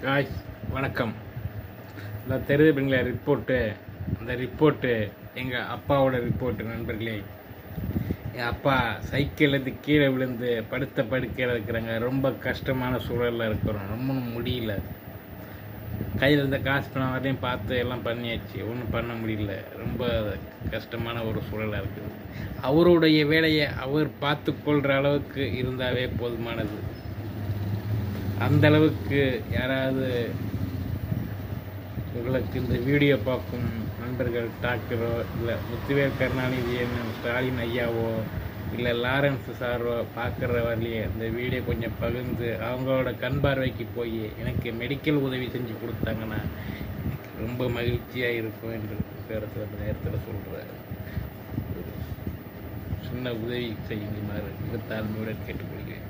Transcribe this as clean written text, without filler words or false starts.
Guys வணக்கம். இந்த தெரியுதுங்களா ரிப்போர்ட்டு, அந்த ரிப்போர்ட்டு எங்கள் அப்பாவோட ரிப்போர்ட்டு நண்பர்களே. என் அப்பா சைக்கிள்லேருந்து கீழே விழுந்து படுத்த படுக்கையில் இருக்கிறாங்க. ரொம்ப கஷ்டமான சூழலில் இருக்கிறோம். ரொம்ப முடியல. கையில் இருந்த காசு பணம் வரையும் பார்த்து எல்லாம் பண்ணியாச்சு, ஒன்றும் பண்ண முடியல. ரொம்ப கஷ்டமான ஒரு சூழலாக இருக்குது. அவருடைய வேலையை அவர் பார்த்து கொள்கிற அளவுக்கு இருந்தாவே போதுமானது. அந்த அளவுக்கு யாராவது உங்களுக்கு இந்த வீடியோ பார்க்கும் நண்பர்கள், டாக்டரோ இல்லை முத்துவேல் கருணாநிதி ஸ்டாலின் ஐயாவோ இல்லை லாரன்ஸ் சாரோ பார்க்குற வரலையே இந்த வீடியோ கொஞ்சம் பகிர்ந்து அவங்களோட கண் பார்வைக்கு போய் எனக்கு மெடிக்கல் உதவி செஞ்சு கொடுத்தாங்கன்னா எனக்கு ரொம்ப மகிழ்ச்சியாக இருக்கும் என்று இந்த நேரத்தில் சொல்கிறார். சின்ன உதவி செய்யுமாறு மிக தாழ்மையுடன் கேட்டுக்கொள்கிறேன்.